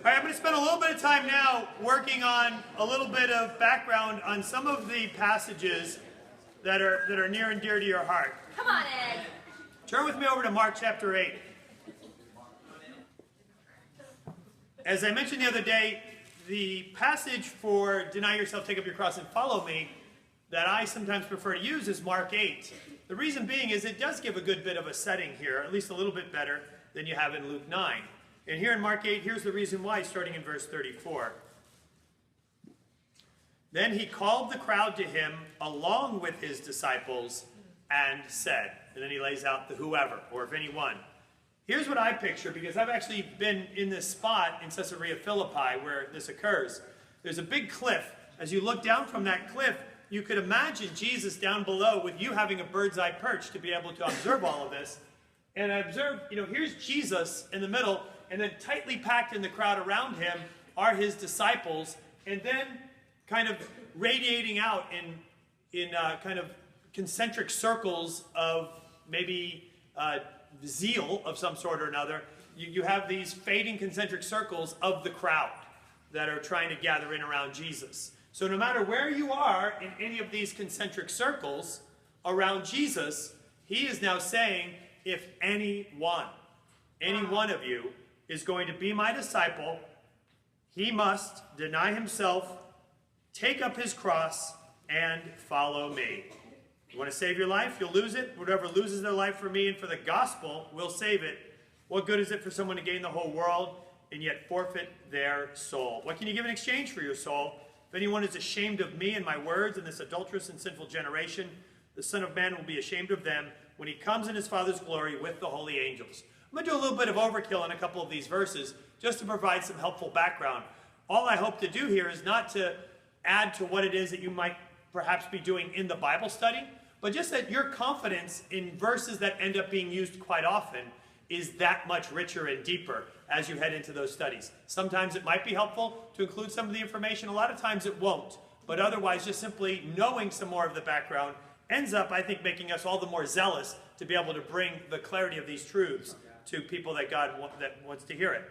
All right, I'm going to spend a little bit of time now working on a little bit of background on some of the passages that are near and dear to your heart. Come on, Ed. Turn with me over to Mark chapter 8. As I mentioned the other day, the passage for deny yourself, take up your cross, and follow me that I sometimes prefer to use is Mark 8. The reason being is it does give a good bit of a setting here, at least a little bit better than you have in Luke 9. And here in Mark 8, here's the reason why, starting in verse 34. Then he called the crowd to him along with his disciples and said, and then he lays out the whoever, or if anyone. Here's what I picture, because I've actually been in this spot in Caesarea Philippi where this occurs. There's a big cliff. As you look down from that cliff, you could imagine Jesus down below with you having a bird's eye perch to be able to observe all of this. And I observed, here's Jesus in the middle, and then tightly packed in the crowd around him are his disciples, and then kind of radiating out in kind of concentric circles of maybe zeal of some sort or another. You have these fading concentric circles of the crowd that are trying to gather in around Jesus. So no matter where you are in any of these concentric circles around Jesus, he is now saying, if any one of you is going to be my disciple, he must deny himself, take up his cross, and follow me. You want to save your life? You'll lose it. Whoever loses their life for me and for the gospel will save it. What good is it for someone to gain the whole world and yet forfeit their soul? What can you give in exchange for your soul? If anyone is ashamed of me and my words in this adulterous and sinful generation, the Son of Man will be ashamed of them when he comes in his Father's glory with the holy angels. I'm going to do a little bit of overkill in a couple of these verses just to provide some helpful background. All I hope to do here is not to add to what it is that you might perhaps be doing in the Bible study, but just that your confidence in verses that end up being used quite often is that much richer and deeper as you head into those studies. Sometimes it might be helpful to include some of the information. A lot of times it won't. But otherwise, just simply knowing some more of the background ends up, I think, making us all the more zealous to be able to bring the clarity of these truths to people that God wants to hear it.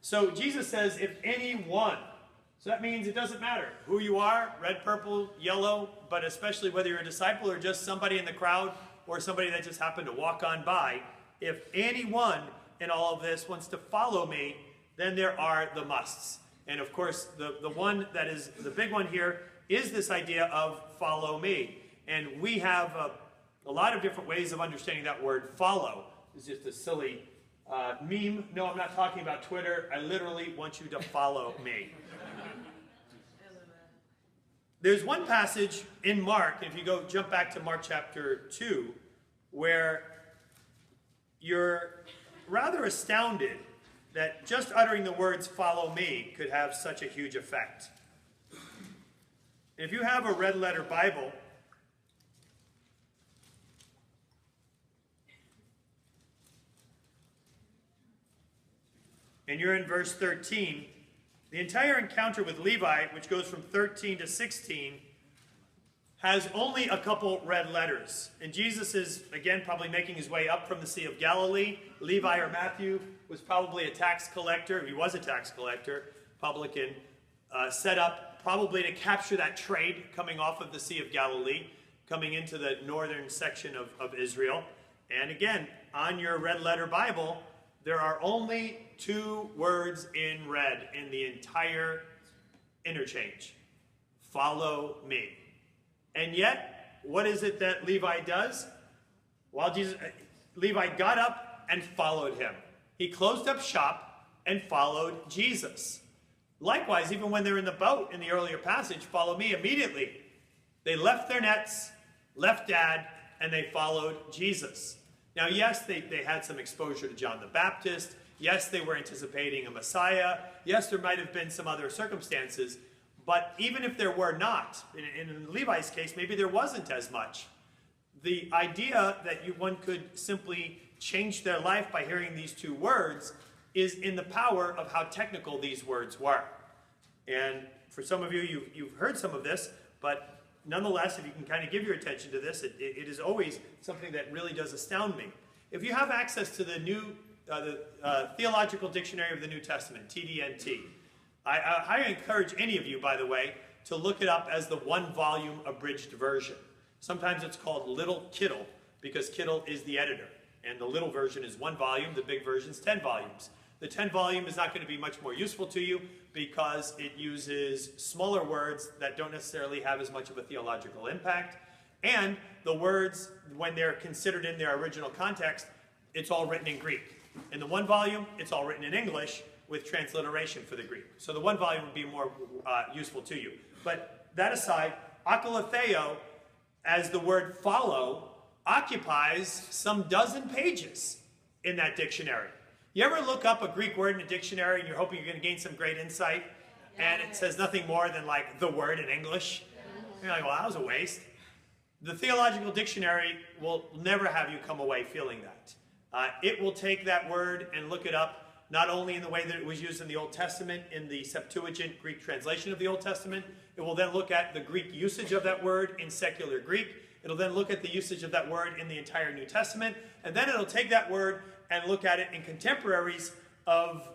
So Jesus says, if anyone. So that means it doesn't matter who you are, red, purple, yellow, but especially whether you're a disciple or just somebody in the crowd or somebody that just happened to walk on by. If anyone in all of this wants to follow me, then there are the musts. And of course, the one that is the big one here is this idea of follow me. And we have a lot of different ways of understanding that word follow. It's just a silly meme. No, I'm not talking about Twitter. I literally want you to follow me. There's one passage in Mark, if you jump back to Mark chapter 2, where you're rather astounded that just uttering the words follow me could have such a huge effect. If you have a red letter Bible, and you're in verse 13, the entire encounter with Levi, which goes from 13 to 16, has only a couple red letters. And Jesus is, again, probably making his way up from the Sea of Galilee. Levi or Matthew was probably a tax collector. He was a tax collector, publican, set up probably to capture that trade coming off of the Sea of Galilee, coming into the northern section of Israel. And again, on your red letter Bible, there are only two words in red in the entire interchange. Follow me. And yet, what is it that Levi does? Levi got up and followed him. He closed up shop and followed Jesus. Likewise, even when they're in the boat in the earlier passage, follow me immediately. They left their nets, left Dad, and they followed Jesus. Now, yes, they had some exposure to John the Baptist. Yes, they were anticipating a Messiah. Yes, there might have been some other circumstances. But even if there were not, in Levi's case, maybe there wasn't as much. The idea that one could simply change their life by hearing these two words is in the power of how technical these words were. And for some of you, you've heard some of this, but nonetheless, if you can kind of give your attention to this, it is always something that really does astound me. If you have access to the New Theological Dictionary of the New Testament, TDNT. I encourage any of you, by the way, to look it up as the one-volume abridged version. Sometimes it's called Little Kittle, because Kittle is the editor. And the little version is 1 volume, the big version is 10 volumes. The 10 volume is not going to be much more useful to you because it uses smaller words that don't necessarily have as much of a theological impact. And the words, when they're considered in their original context, it's all written in Greek. In the 1 volume, it's all written in English with transliteration for the Greek. So the 1 volume would be more useful to you. But that aside, akalatheo, as the word follow, occupies some dozen pages in that dictionary. You ever look up a Greek word in a dictionary and you're hoping you're going to gain some great insight, and it says nothing more than like the word in English? You're like, well, that was a waste. The Theological Dictionary will never have you come away feeling that. It will take that word and look it up, not only in the way that it was used in the Old Testament, in the Septuagint Greek translation of the Old Testament. It will then look at the Greek usage of that word in secular Greek. It'll then look at the usage of that word in the entire New Testament. And then it'll take that word and look at it in contemporaries of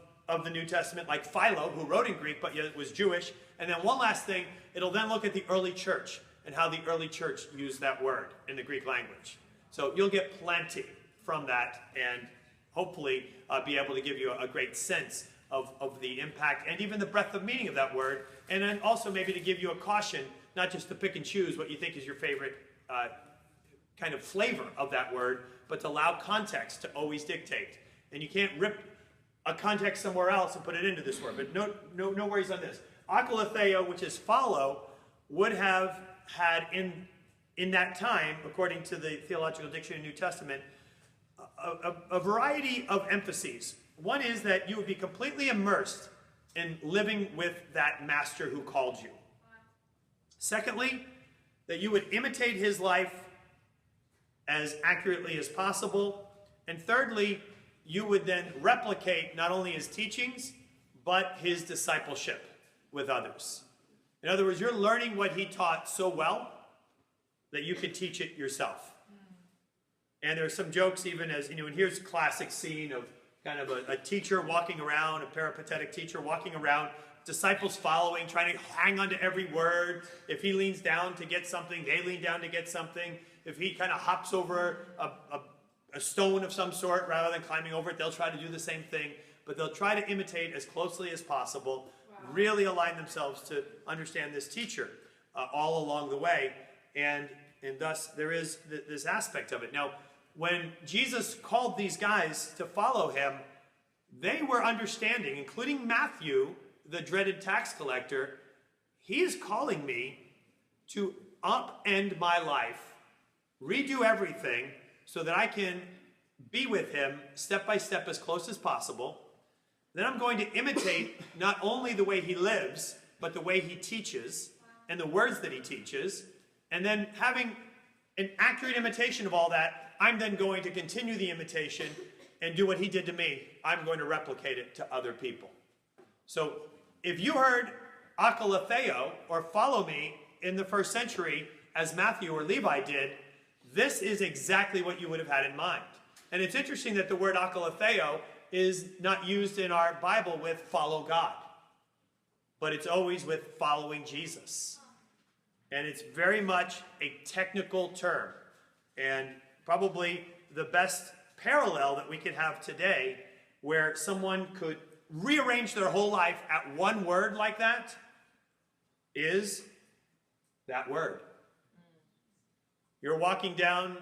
the New Testament, like Philo, who wrote in Greek, but yet was Jewish. And then one last thing, it'll then look at the early church and how the early church used that word in the Greek language. So you'll get plenty from that and hopefully be able to give you a great sense of the impact and even the breadth of meaning of that word. And then also maybe to give you a caution, not just to pick and choose what you think is your favorite kind of flavor of that word, but to allow context to always dictate. And you can't rip a context somewhere else and put it into this word. But no worries on this. Akalatheo, which is follow, would have had in that time, according to the Theological Dictionary of the New Testament, a variety of emphases. One is that you would be completely immersed in living with that master who called you. Secondly, that you would imitate his life as accurately as possible. And thirdly, you would then replicate not only his teachings, but his discipleship with others. In other words, you're learning what he taught so well that you could teach it yourself. And there are some jokes even as, and here's a classic scene of kind of a teacher walking around, a peripatetic teacher walking around, disciples following, trying to hang on to every word. If he leans down to get something, they lean down to get something. If he kind of hops over a stone of some sort rather than climbing over it, they'll try to do the same thing. But they'll try to imitate as closely as possible, really align themselves to understand this teacher all along the way. And thus there is this aspect of it. Now, when Jesus called these guys to follow him, they were understanding, including Matthew, the dreaded tax collector. He is calling me to upend my life, redo everything so that I can be with him step by step as close as possible. Then I'm going to imitate not only the way he lives, but the way he teaches and the words that he teaches. And then having an accurate imitation of all that, I'm then going to continue the imitation and do what he did to me. I'm going to replicate it to other people. So if you heard akalatheo, or follow me, in the first century, as Matthew or Levi did, this is exactly what you would have had in mind. And it's interesting that the word akalatheo is not used in our Bible with follow God, but it's always with following Jesus. And it's very much a technical term. And probably the best parallel that we could have today where someone could rearrange their whole life at one word like that is that word. You're walking down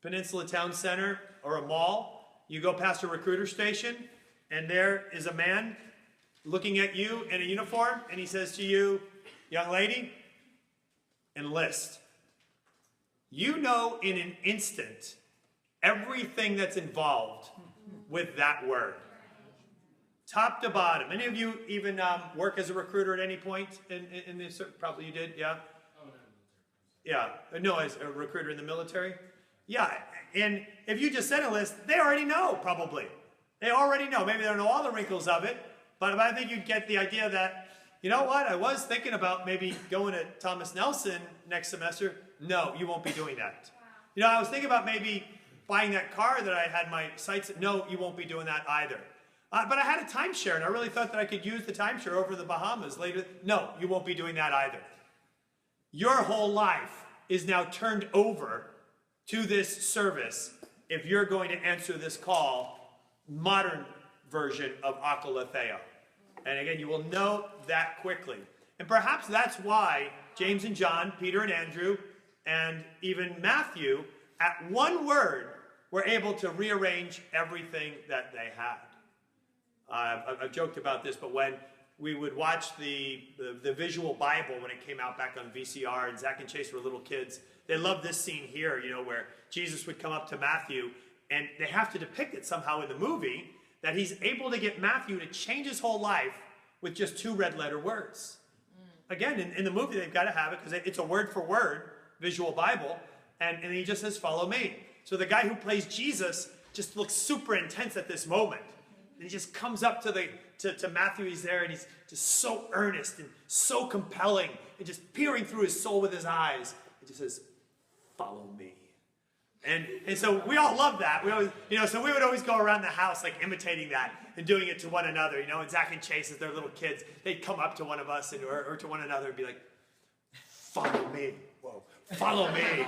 Peninsula Town Center or a mall, you go past a recruiter station, and there is a man looking at you in a uniform, and he says to you, young lady, enlist. You know in an instant everything that's involved with that word. Top to bottom. Any of you even work as a recruiter at any point in this? Probably you did, yeah? Yeah, no, as a recruiter in the military? Yeah, and if you just said enlist, they already know, probably. They already know. Maybe they don't know all the wrinkles of it, but I think you'd get the idea that, you know what, I was thinking about maybe going to Thomas Nelson next semester. No, you won't be doing that. Wow. I was thinking about maybe buying that car that I had my sights set. No, you won't be doing that either. But I had a timeshare, and I really thought that I could use the timeshare over the Bahamas later. No, you won't be doing that either. Your whole life is now turned over to this service if you're going to answer this call, modern version of akalatheo. And again, you will know that quickly. And perhaps that's why James and John, Peter and Andrew, and even Matthew, at one word, were able to rearrange everything that they had. I've joked about this, but when we would watch the visual Bible when it came out back on VCR, and Zach and Chase were little kids, they loved this scene here, where Jesus would come up to Matthew, and they have to depict it somehow in the movie, that he's able to get Matthew to change his whole life with just 2 red-letter words. Again, in the movie, they've got to have it, because it's a word-for-word visual Bible, and he just says, follow me. So the guy who plays Jesus just looks super intense at this moment. And he just comes up to Matthew, he's there, and he's just so earnest and so compelling, and just peering through his soul with his eyes. He just says, follow me. And so we all love that. We always, so we would always go around the house like imitating that and doing it to one another, and Zach and Chase, as they're little kids, they'd come up to one of us or to one another and be like, follow me. Whoa, follow me.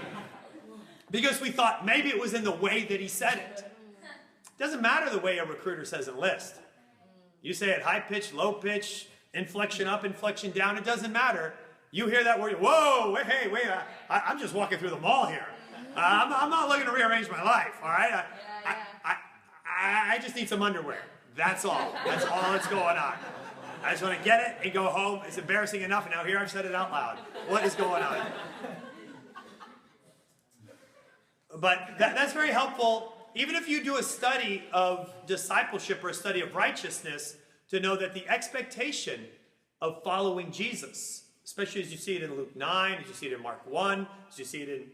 Because we thought maybe it was in the way that he said it. It doesn't matter the way a recruiter says enlist. You say it high pitch, low pitch, inflection up, inflection down, it doesn't matter. You hear that word, whoa, wait, hey, wait, I'm just walking through the mall here. I'm not looking to rearrange my life, all right? I just need some underwear. That's all. That's all that's going on. I just want to get it and go home. It's embarrassing enough, and now here I've said it out loud. What is going on? But that's very helpful, even if you do a study of discipleship or a study of righteousness, to know that the expectation of following Jesus, especially as you see it in Luke 9, as you see it in Mark 1, as you see it in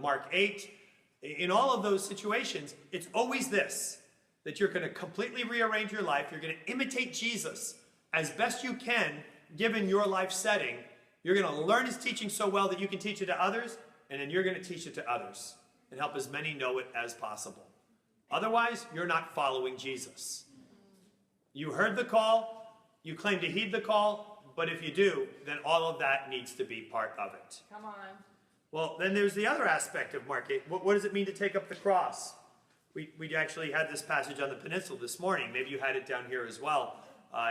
Mark 8, in all of those situations, it's always this, that you're going to completely rearrange your life. You're going to imitate Jesus as best you can, given your life setting. You're going to learn his teaching so well that you can teach it to others, and then you're going to teach it to others and help as many know it as possible. Otherwise, you're not following Jesus. You heard the call, you claim to heed the call, but if you do, then all of that needs to be part of it. Come on. Well, then there's the other aspect of Mark 8. What does it mean to take up the cross? We actually had this passage on the peninsula this morning. Maybe you had it down here as well,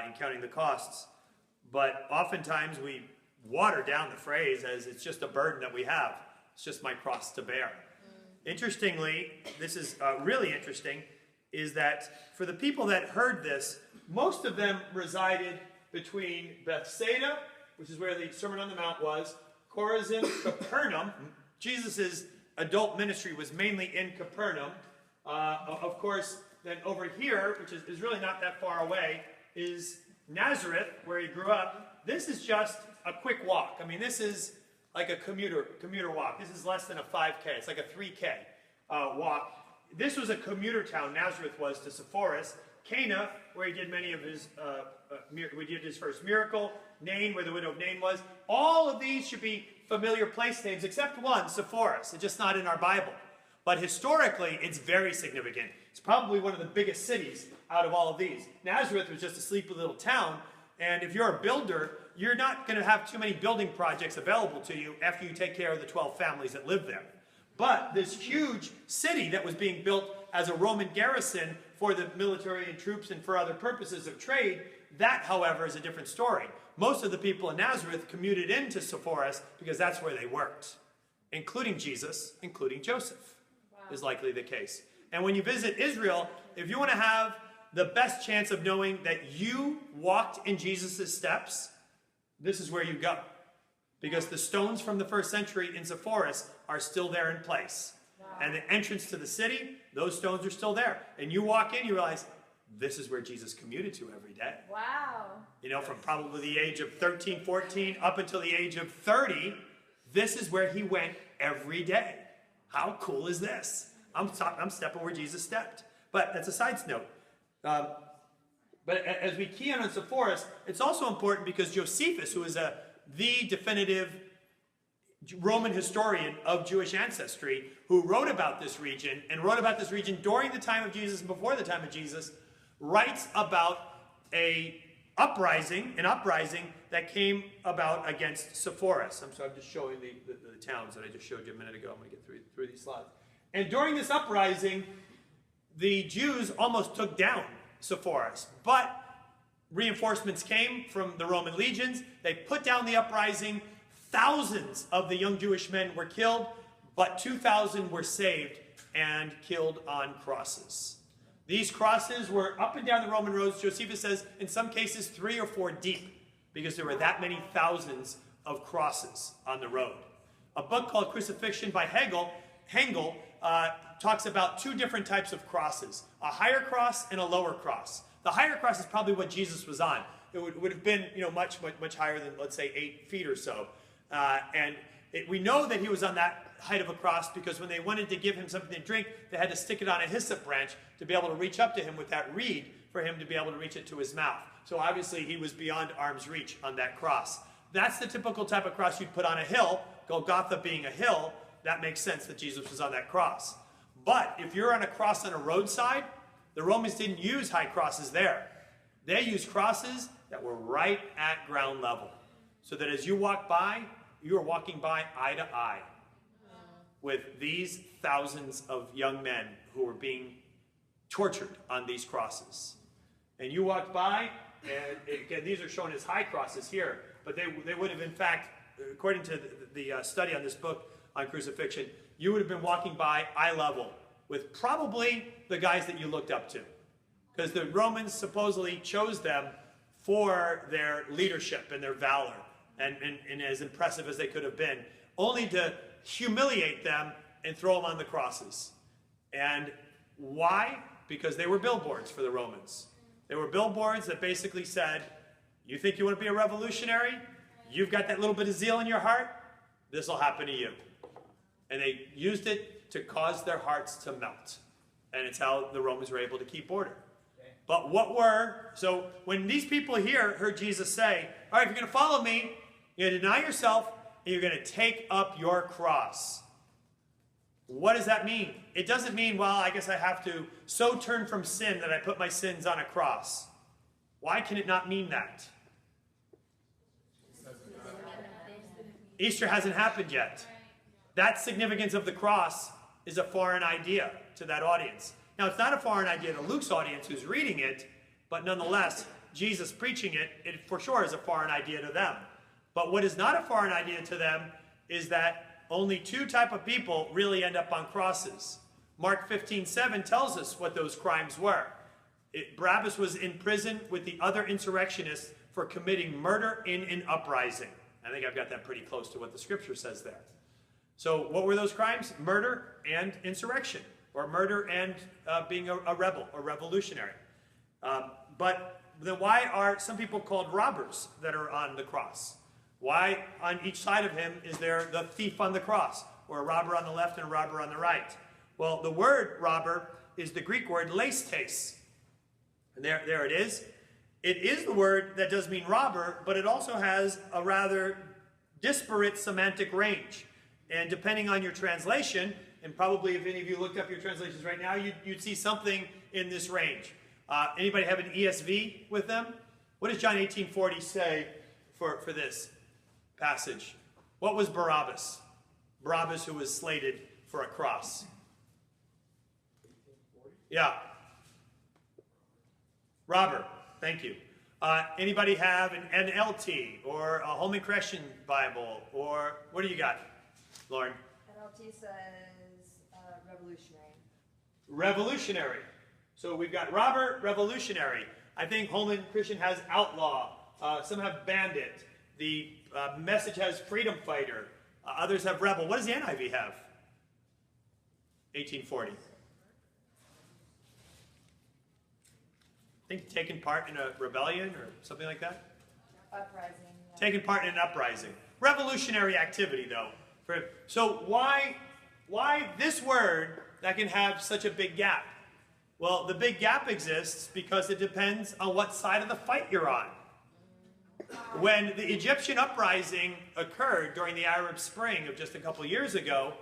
in counting the costs. But oftentimes we water down the phrase as it's just a burden that we have. It's just my cross to bear. Interestingly, this is really interesting, is that for the people that heard this, most of them resided between Bethsaida, which is where the Sermon on the Mount was, Chorazin, Capernaum. Jesus' adult ministry was mainly in Capernaum. Of course, then over here, which is really not that far away, is Nazareth, where he grew up. This is just a quick walk. I mean, this is like a commuter walk. This is less than a 5K. It's like a 3K walk. This was a commuter town, Nazareth was, to Sepphoris. Cana, where he did many of his, we did his first miracle. Nain, where the widow of Nain was. All of these should be familiar place names, except one, Sepphoris. It's just not in our Bible. But historically, it's very significant. It's probably one of the biggest cities out of all of these. Nazareth was just a sleepy little town, and if you're a builder, you're not going to have too many building projects available to you after you take care of the 12 families that live there. But this huge city that was being built as a Roman garrison for the military and troops and for other purposes of trade, that, however, is a different story. Most of the people in Nazareth commuted into Sepphoris because that's where they worked, including Jesus, including Joseph, is likely the case. And when you visit Israel, if you want to have the best chance of knowing that you walked in Jesus' steps, this is where you go. Because the stones from the first century in Sepphoris are still there in place. Wow. And the entrance to the city, those stones are still there. And you walk in, you realize, this is where Jesus commuted to every day. Wow. You know, from probably the age of 13, 14, up until the age of 30, this is where he went every day. How cool is this? I'm stepping where Jesus stepped. But that's a side note. But as we key in on Sepphoris, it's also important because Josephus, who is the definitive Roman historian of Jewish ancestry who wrote about this region, and wrote about this region during the time of Jesus and before the time of Jesus, writes about an uprising that came about against Sepphoris. I'm just showing the towns that I just showed you a minute ago. I'm going to get through these slides. And during this uprising, the Jews almost took down Sepphoris, but reinforcements came from the Roman legions. They put down the uprising. Thousands of the young Jewish men were killed, but 2,000 were saved and killed on crosses. These crosses were up and down the Roman roads. Josephus says, in some cases, 3 or 4 deep, because there were that many thousands of crosses on the road. A book called Crucifixion by Hengel talks about 2 different types of crosses, a higher cross and a lower cross. The higher cross is probably what Jesus was on. It would have been, much higher than, let's say, 8 feet or so. We know that he was on that height of a cross because when they wanted to give him something to drink, they had to stick it on a hyssop branch to be able to reach up to him with that reed for him to be able to reach it to his mouth. So obviously he was beyond arm's reach on that cross. That's the typical type of cross you'd put on a hill. Golgotha being a hill, that makes sense that Jesus was on that cross. But if you're on a cross on a roadside, the Romans didn't use high crosses there. They used crosses that were right at ground level. So that as you walk by, you are walking by eye to eye with these thousands of young men who were being tortured on these crosses. And you walked by, and again, these are shown as high crosses here, but they would have, in fact, according to the study on this book on crucifixion, you would have been walking by eye level with probably the guys that you looked up to. Because the Romans supposedly chose them for their leadership and their valor, and as impressive as they could have been, only to humiliate them and throw them on the crosses. And why? Because they were billboards for the Romans. They were billboards that basically said, you think you want to be a revolutionary? You've got that little bit of zeal in your heart? This will happen to you. And they used it to cause their hearts to melt. And it's how the Romans were able to keep order. But so when these people here heard Jesus say, all right, if you're going to follow me, you're going to deny yourself, and you're going to take up your cross. What does that mean? It doesn't mean, well, I guess I have to so turn from sin that I put my sins on a cross. Why can it not mean that? Easter hasn't happened yet. That significance of the cross is a foreign idea to that audience. Now, it's not a foreign idea to Luke's audience who's reading it, but nonetheless, Jesus preaching it for sure is a foreign idea to them. But what is not a foreign idea to them is that only 2 types of people really end up on crosses. Mark 15:7 tells us what those crimes were. Barabbas was in prison with the other insurrectionists for committing murder in an uprising. I think I've got that pretty close to what the scripture says there. So what were those crimes? Murder and insurrection, or murder and being a rebel or revolutionary. But then why are some people called robbers that are on the cross? Why on each side of him is there the thief on the cross, or a robber on the left and a robber on the right? Well, the word robber is the Greek word leistes. And there it is. It is the word that does mean robber, but it also has a rather disparate semantic range. And depending on your translation, and probably if any of you looked up your translations right now, you'd see something in this range. Anybody have an ESV with them? What does John 18:40 say for this passage? What was Barabbas? Barabbas who was slated for a cross. Yeah. Robber. Thank you. Anybody have an NLT or a Holman Christian Bible? Or what do you got, Lauren? NLT says revolutionary. Revolutionary. So we've got robber, revolutionary. I think Holman Christian has outlaw. Some have bandit. The Message has freedom fighter. Others have rebel. What does the NIV have? 1840. I think taking part in a rebellion or something like that. Uprising. Yeah. Taking part in an uprising. Revolutionary activity, though. So why this word that can have such a big gap? Well, the big gap exists because it depends on what side of the fight you're on. When the Egyptian uprising occurred during the Arab Spring of just a couple years ago,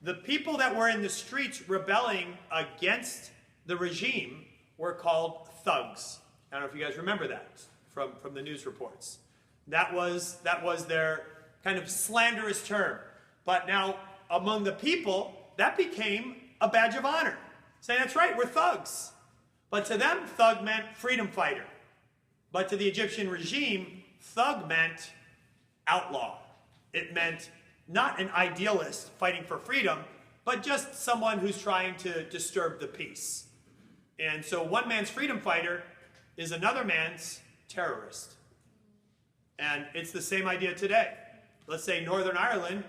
the people that were in the streets rebelling against the regime were called thugs. I don't know if you guys remember that from the news reports. That was their kind of slanderous term. But now, among the people, that became a badge of honor. Saying, that's right, we're thugs. But to them, thug meant freedom fighter. But to the Egyptian regime, thug meant outlaw. It meant not an idealist fighting for freedom, but just someone who's trying to disturb the peace. And so one man's freedom fighter is another man's terrorist. And it's the same idea today. Let's say Northern Ireland,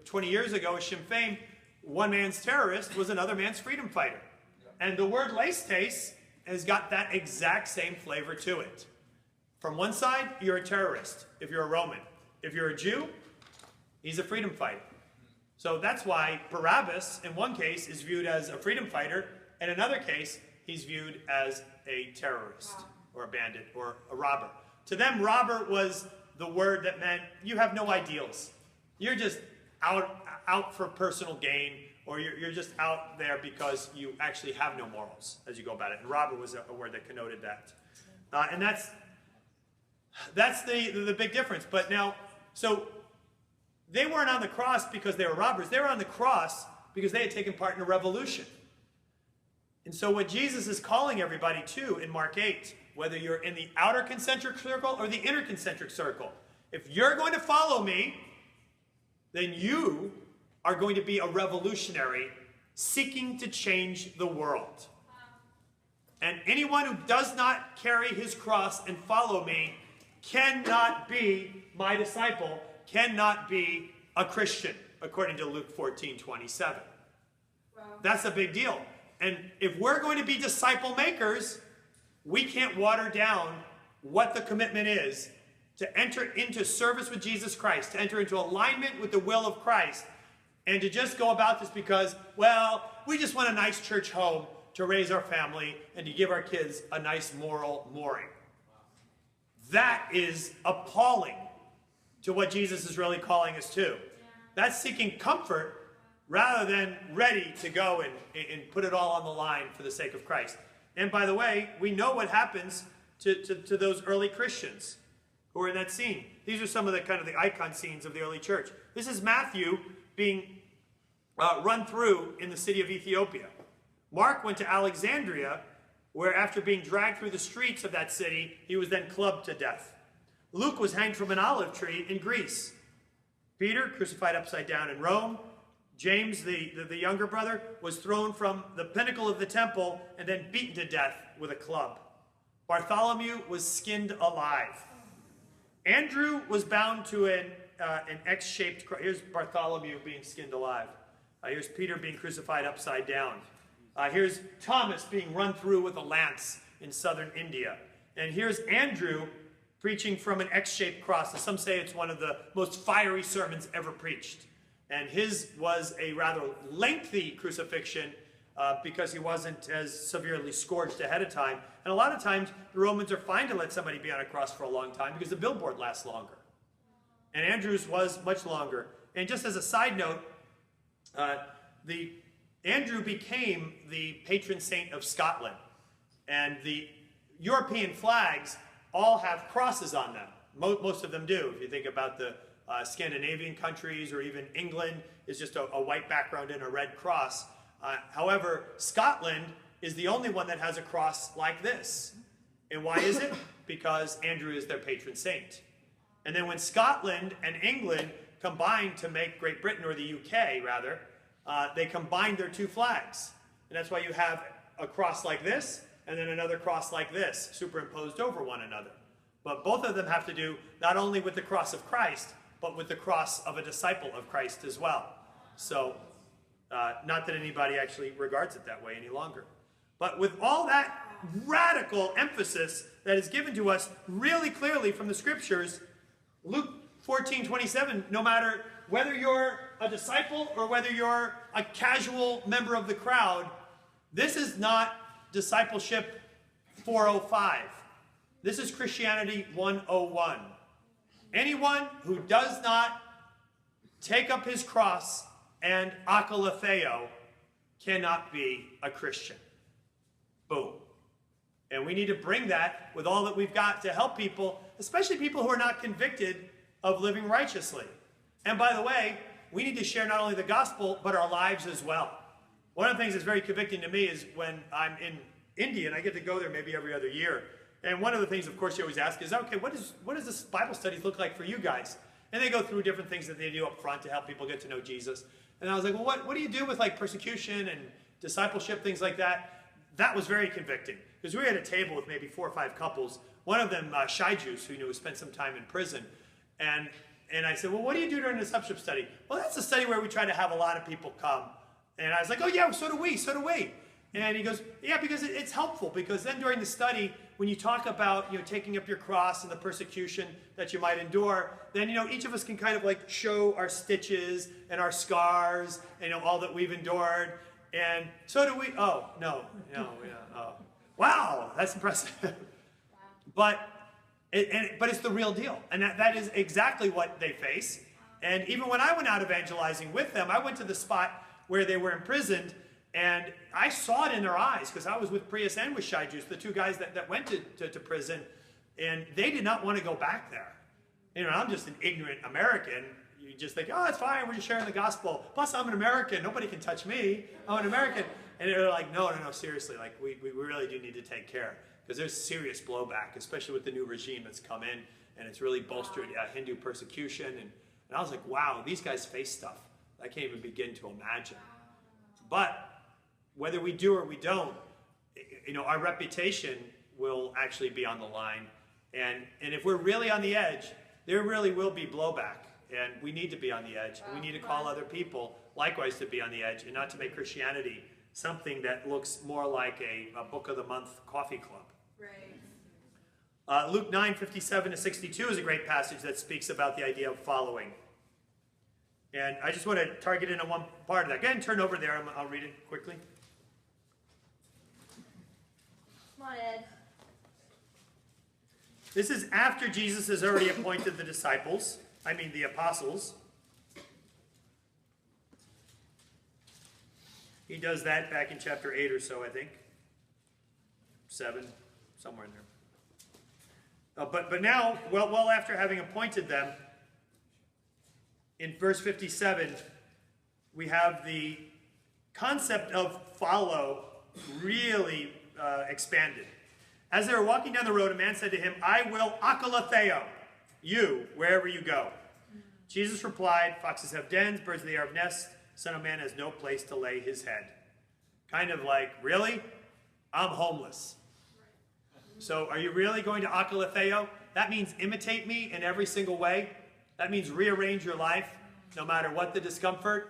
20 years ago, Sinn Féin, one man's terrorist was another man's freedom fighter. And the word leistes has got that exact same flavor to it. From one side, you're a terrorist if you're a Roman. If you're a Jew, he's a freedom fighter. So that's why Barabbas, in one case, is viewed as a freedom fighter. In another case, he's viewed as a terrorist or a bandit or a robber. To them, robber was the word that meant you have no ideals. You're just out for personal gain, or you're just out there because you actually have no morals as you go about it. And robber was a word that connoted that. And that's the big difference. But now, so they weren't on the cross because they were robbers. They were on the cross because they had taken part in a revolution. And so what Jesus is calling everybody to in Mark 8, whether you're in the outer concentric circle or the inner concentric circle, if you're going to follow me, then you are going to be a revolutionary seeking to change the world. And anyone who does not carry his cross and follow me cannot be my disciple, cannot be a Christian, according to Luke 14:27. Wow. That's a big deal. And if we're going to be disciple makers, we can't water down what the commitment is to enter into service with Jesus Christ, to enter into alignment with the will of Christ, and to just go about this because, well, we just want a nice church home to raise our family and to give our kids a nice moral mooring. That is appalling to what Jesus is really calling us to. That's seeking comfort rather than ready to go and put it all on the line for the sake of Christ. And by the way, we know what happens to those early Christians who are in that scene. These are some of the kind of the icon scenes of the early church. This is Matthew being run through in the city of Ethiopia. Mark went to Alexandria, where after being dragged through the streets of that city, he was then clubbed to death. Luke was hanged from an olive tree in Greece. Peter, crucified upside down in Rome. James, the younger brother, was thrown from the pinnacle of the temple and then beaten to death with a club. Bartholomew was skinned alive. Andrew was bound to an X-shaped cross. Here's Bartholomew being skinned alive. Here's Peter being crucified upside down. Here's Thomas being run through with a lance in southern India. And here's Andrew preaching from an X-shaped cross. Some say it's one of the most fiery sermons ever preached. And his was a rather lengthy crucifixion because he wasn't as severely scourged ahead of time. And a lot of times, the Romans are fine to let somebody be on a cross for a long time because the billboard lasts longer. And Andrew's was much longer. And just as a side note, Andrew became the patron saint of Scotland. And the European flags all have crosses on them. Most of them do. If you think about the Scandinavian countries or even England, is just a white background and a red cross. However, Scotland is the only one that has a cross like this. And why is it? Because Andrew is their patron saint. And then when Scotland and England combined to make Great Britain, or the UK rather, they combined their two flags. And that's why you have a cross like this and then another cross like this superimposed over one another. But both of them have to do not only with the cross of Christ, but with the cross of a disciple of Christ as well. So, not that anybody actually regards it that way any longer. But with all that radical emphasis that is given to us really clearly from the scriptures, Luke 14:27, no matter whether you're a disciple or whether you're a casual member of the crowd, this is not discipleship 405. This is Christianity 101. Anyone who does not take up his cross and akalatheo cannot be a Christian. Boom. And we need to bring that with all that we've got to help people, especially people who are not convicted of living righteously. And by the way, we need to share not only the gospel, but our lives as well. One of the things that's very convicting to me is when I'm in India, and I get to go there maybe every other year. And one of the things, of course, you always ask is, okay, what does this Bible studies look like for you guys? And they go through different things that they do up front to help people get to know Jesus. And I was like, well, what do you do with like persecution and discipleship, things like that? That was very convicting. Because we were at a table with maybe 4 or 5 couples. One of them, shy Jews, who spent some time in prison. And I said, well, what do you do during the discipleship study? Well, that's a study where we try to have a lot of people come. And I was like, oh yeah, so do we. And he goes, yeah, because it's helpful. Because then during the study, when you talk about taking up your cross and the persecution that you might endure, then each of us can kind of like show our stitches and our scars and all that we've endured. And so do we. Oh no, yeah. Oh. Wow, that's impressive. But it's the real deal, and that is exactly what they face. And even when I went out evangelizing with them, I went to the spot where they were imprisoned. And I saw it in their eyes because I was with Prius and with Shy Juice, the 2 guys that went to prison, and they did not want to go back there. I'm just an ignorant American. You just think, oh, it's fine, we're just sharing the gospel. Plus, I'm an American. Nobody can touch me. I'm an American. And they're like, no, seriously. Like, we really do need to take care because there's serious blowback, especially with the new regime that's come in, and it's really bolstered Hindu persecution. And I was like, wow, these guys face stuff I can't even begin to imagine. But whether we do or we don't, our reputation will actually be on the line. And if we're really on the edge, there really will be blowback. And we need to be on the edge. And we need to call other people likewise to be on the edge and not to make Christianity something that looks more like a book of the month coffee club. Right. Luke 9:57-62 is a great passage that speaks about the idea of following. And I just want to target in on one part of that. Go ahead and turn over there. I'll read it quickly. Come on, Ed. This is after Jesus has already appointed the apostles. He does that back in chapter 8 or so, I think. 7, somewhere in there. But now, well after having appointed them, in verse 57, we have the concept of follow really expanded. As they were walking down the road, a man said to him, I will akalatheo you wherever you go. Jesus replied, foxes have dens, birds of the air have nests, Son of Man has no place to lay his head. Kind of like, really? I'm homeless. So are you really going to akalatheo? That means imitate me in every single way. That means rearrange your life, no matter what the discomfort.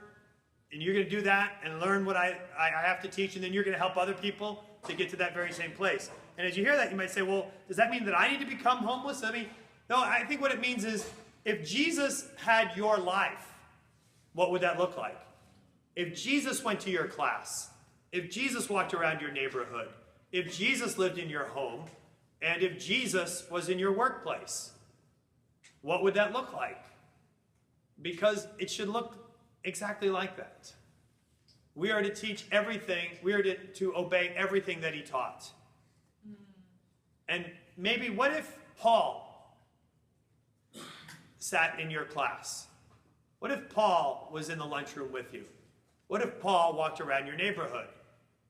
And you're going to do that and learn what I have to teach, and then you're going to help other people to get to that very same place. And as you hear that, you might say, well, does that mean that I need to become homeless? No, I think what it means is, if Jesus had your life, what would that look like? If Jesus went to your class, if Jesus walked around your neighborhood, if Jesus lived in your home, and if Jesus was in your workplace, what would that look like? Because it should look exactly like that. We are to teach everything, we are to obey everything that he taught. And maybe what if Paul sat in your class? What if Paul was in the lunchroom with you? What if Paul walked around your neighborhood?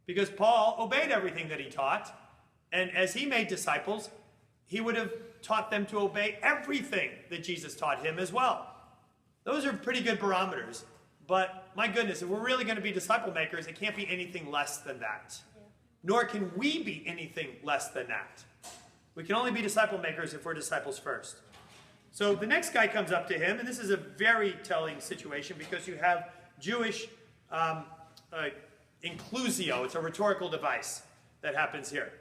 Because Paul obeyed everything that he taught, and as he made disciples, he would have taught them to obey everything that Jesus taught him as well. Those are pretty good barometers, but my goodness, if we're really going to be disciple makers, it can't be anything less than that. Yeah. Nor can we be anything less than that. We can only be disciple makers if we're disciples first. So the next guy comes up to him, and this is a very telling situation because you have Jewish inclusio. It's a rhetorical device that happens here.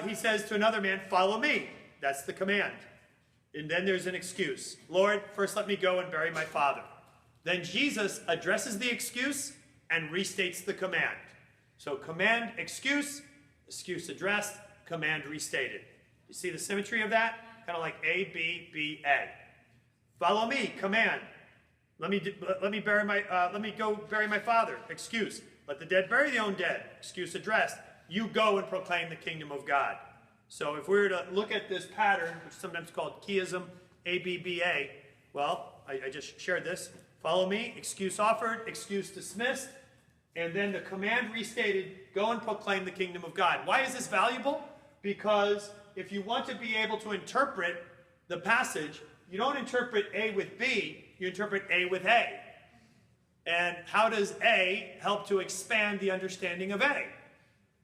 He says to another man, follow me. That's the command. And then there's an excuse. Lord, first let me go and bury my father. Then Jesus addresses the excuse and restates the command. So command, excuse addressed, command restated. You see the symmetry of that? Kind of like A, B, B, A. Follow me, command. Let me go bury my father. Excuse. Let the dead bury their own dead. Excuse addressed. You go and proclaim the kingdom of God. So if we were to look at this pattern, which is sometimes called keyism, A, B, B, A, well, I just shared this. Follow me, excuse offered, excuse dismissed, and then the command restated, go and proclaim the kingdom of God. Why is this valuable? Because if you want to be able to interpret the passage, you don't interpret A with B, you interpret A with A. And how does A help to expand the understanding of A?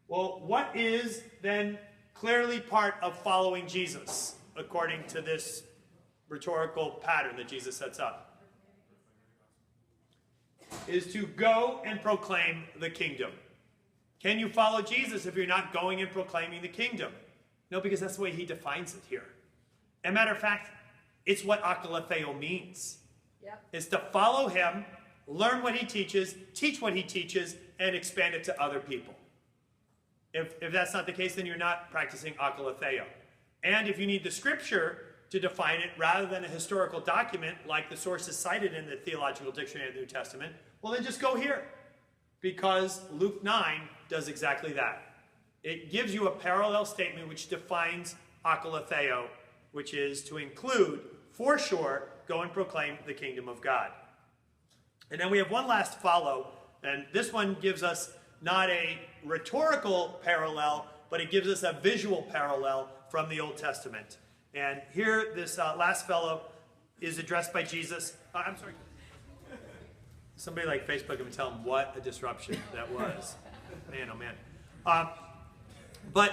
Well, what is then clearly part of following Jesus, according to this rhetorical pattern that Jesus sets up? Is to go and proclaim the kingdom. Can you follow Jesus if you're not going and proclaiming the kingdom? No, because that's the way he defines it here. As a matter of fact, it's what akalatheo means. Yep. It's to follow him, learn what he teaches, teach what he teaches, and expand it to other people. If that's not the case, then you're not practicing akalatheo. And if you need the scripture to define it rather than a historical document like the sources cited in the Theological Dictionary of the New Testament, well then just go here. Because Luke 9 does exactly that. It gives you a parallel statement which defines akalatheo, which is to include, for sure, go and proclaim the kingdom of God. And then we have one last follow, and this one gives us not a rhetorical parallel, but it gives us a visual parallel from the Old Testament. And here, this last fellow is addressed by Jesus. I'm sorry. Somebody like Facebook and tell him what a disruption that was. Man, oh man. But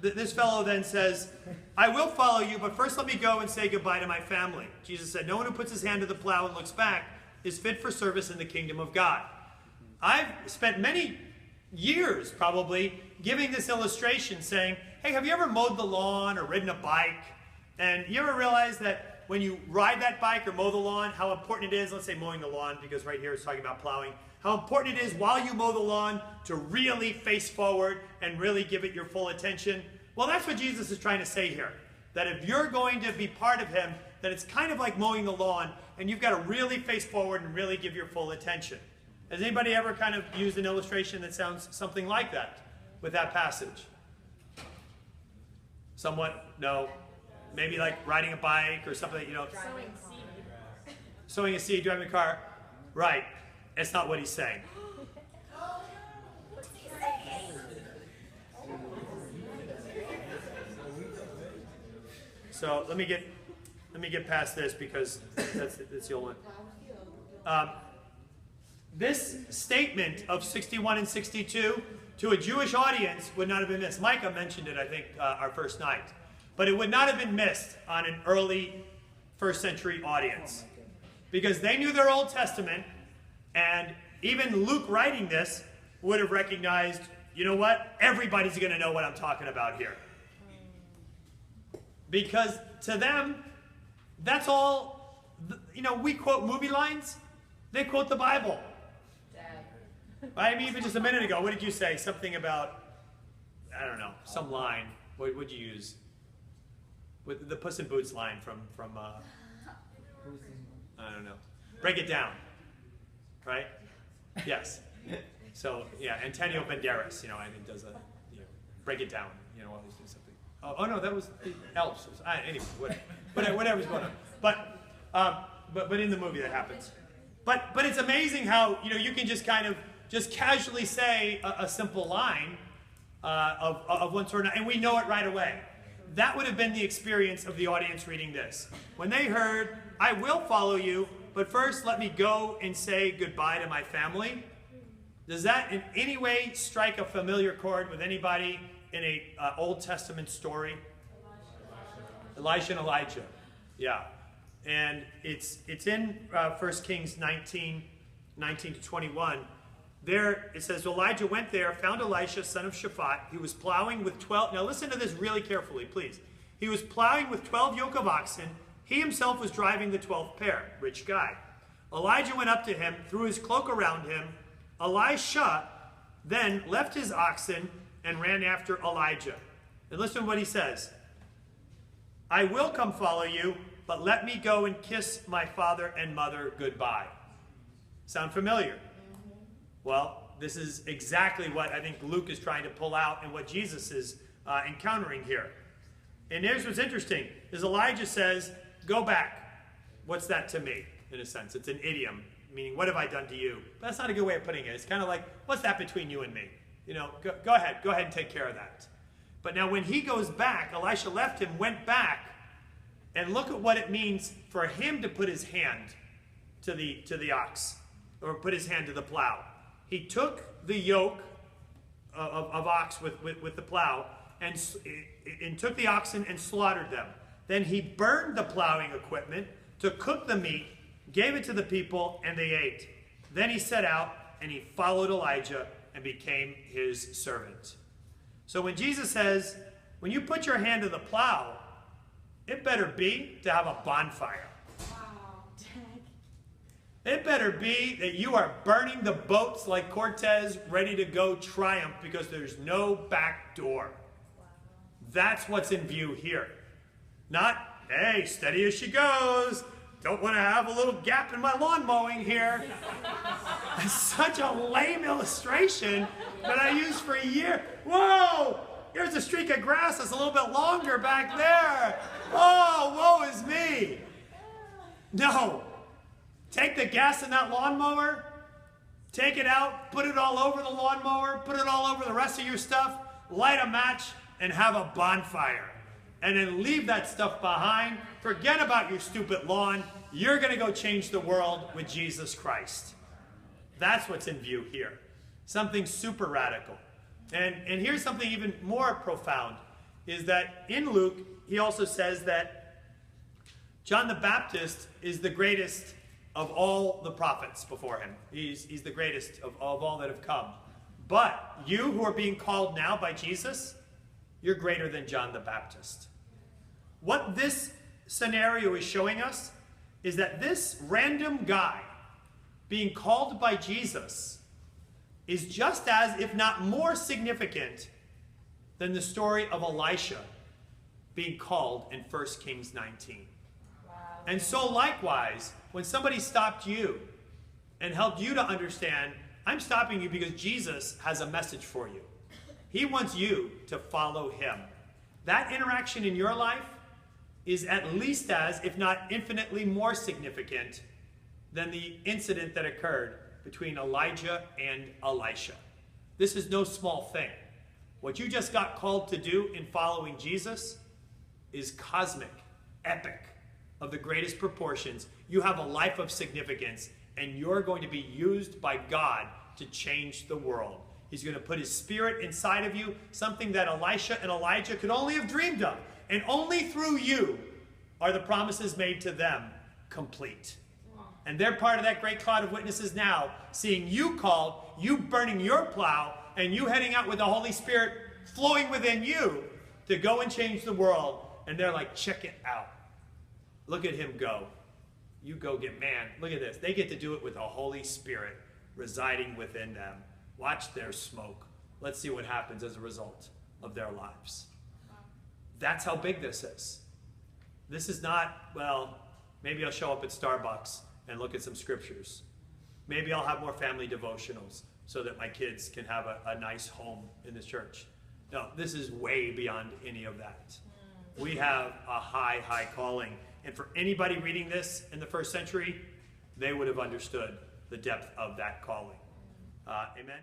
this fellow then says, I will follow you, but first let me go and say goodbye to my family. Jesus said, no one who puts his hand to the plow and looks back is fit for service in the kingdom of God. I've spent many years probably giving this illustration saying, hey, have you ever mowed the lawn or ridden a bike? And you ever realize that when you ride that bike or mow the lawn, how important it is, let's say mowing the lawn, because right here it's talking about plowing, how important it is while you mow the lawn to really face forward and really give it your full attention? Well, that's what Jesus is trying to say here. That if you're going to be part of him, that it's kind of like mowing the lawn, and you've got to really face forward and really give your full attention. Has anybody ever kind of used an illustration that sounds something like that with that passage? Somewhat? No. Maybe like riding a bike or something, you know. Sowing seed. Sowing a seed, driving a car. Right. That's not what he's saying. So let me get past this because that's the old one. This statement of 61 and 62 to a Jewish audience would not have been missed. Micah mentioned it, I think, our first night. But it would not have been missed on an early first century audience. Because they knew their Old Testament, and even Luke writing this would have recognized, you know what? Everybody's going to know what I'm talking about here. Because to them, that's all, you know, we quote movie lines. They quote the Bible. I mean, even just a minute ago, what did you say? Something about, I don't know, some line. What would you use? With the Puss in Boots line from I don't know. Break it down. Right? Yes. So, yeah, Antonio Banderas, you know, I think does a, you know, break it down, you know, always do something. Oh no, that was the Elves. Anyway, whatever's going on. But in the movie that happens. But it's amazing how, you know, you can just kind of just casually say a simple line of one sort, and we know it right away. That would have been the experience of the audience reading this. When they heard, I will follow you, but first let me go and say goodbye to my family. Does that in any way strike a familiar chord with anybody in a Old Testament story? Elisha and Elijah. Yeah. And it's in 1 Kings 19 to 21. There it says, Elijah went there, found Elisha, son of Shaphat. He was plowing with 12. Now listen to this really carefully, please. He was plowing with 12 yoke of oxen. He himself was driving the 12th pair. Rich guy. Elijah went up to him, threw his cloak around him. Elisha then left his oxen and ran after Elijah. And listen to what he says. I will come follow you, but let me go and kiss my father and mother goodbye. Sound familiar? Well, this is exactly what I think Luke is trying to pull out and what Jesus is encountering here. And here's what's interesting, is Elijah says, go back. What's that to me, in a sense? It's an idiom, meaning, what have I done to you? But that's not a good way of putting it. It's kind of like, what's that between you and me? You know, go ahead and take care of that. But now when he goes back, Elisha left him, went back, and look at what it means for him to put his hand to the ox, or put his hand to the plow. He took the yoke of ox with the plow and took the oxen and slaughtered them. Then he burned the plowing equipment to cook the meat, gave it to the people, and they ate. Then he set out and he followed Elijah and became his servant. So when Jesus says, when you put your hand to the plow, it better be to have a bonfire. Wow, It better be that you are burning the boats like Cortez, ready to go triumph because there's no back door. Wow. That's what's in view here. Not, hey, steady as she goes. Don't want to have a little gap in my lawn mowing here. It's such a lame illustration that I used for a year. Whoa! Here's a streak of grass that's a little bit longer back there. Oh, woe is me. No. Take the gas in that lawnmower, take it out, put it all over the lawnmower, put it all over the rest of your stuff, light a match, and have a bonfire. And then leave that stuff behind. Forget about your stupid lawn. You're going to go change the world with Jesus Christ. That's what's in view here. Something super radical. And here's something even more profound, is that in Luke, he also says that John the Baptist is the greatest of all the prophets before him. He's the greatest of all that have come. But you who are being called now by Jesus, you're greater than John the Baptist. What this scenario is showing us is that this random guy being called by Jesus is just as, if not more significant than the story of Elisha being called in 1 Kings 19. Wow. And so likewise, when somebody stopped you and helped you to understand, I'm stopping you because Jesus has a message for you. He wants you to follow him. That interaction in your life is at least as, if not infinitely more significant than the incident that occurred between Elijah and Elisha. This is no small thing. What you just got called to do in following Jesus is cosmic, epic, of the greatest proportions. You have a life of significance, and you're going to be used by God to change the world. He's going to put his spirit inside of you, something that Elisha and Elijah could only have dreamed of. And only through you are the promises made to them complete. And they're part of that great cloud of witnesses now, seeing you called, you burning your plow, and you heading out with the Holy Spirit flowing within you to go and change the world. And they're like, check it out. Look at him go. You go get, man, look at this. They get to do it with the Holy Spirit residing within them. Watch their smoke. Let's see what happens as a result of their lives. That's how big this is. This is not, well, maybe I'll show up at Starbucks and look at some scriptures. Maybe I'll have more family devotionals so that my kids can have a nice home in the church. No, this is way beyond any of that. We have a high, high calling. And for anybody reading this in the first century, they would have understood the depth of that calling. Amen.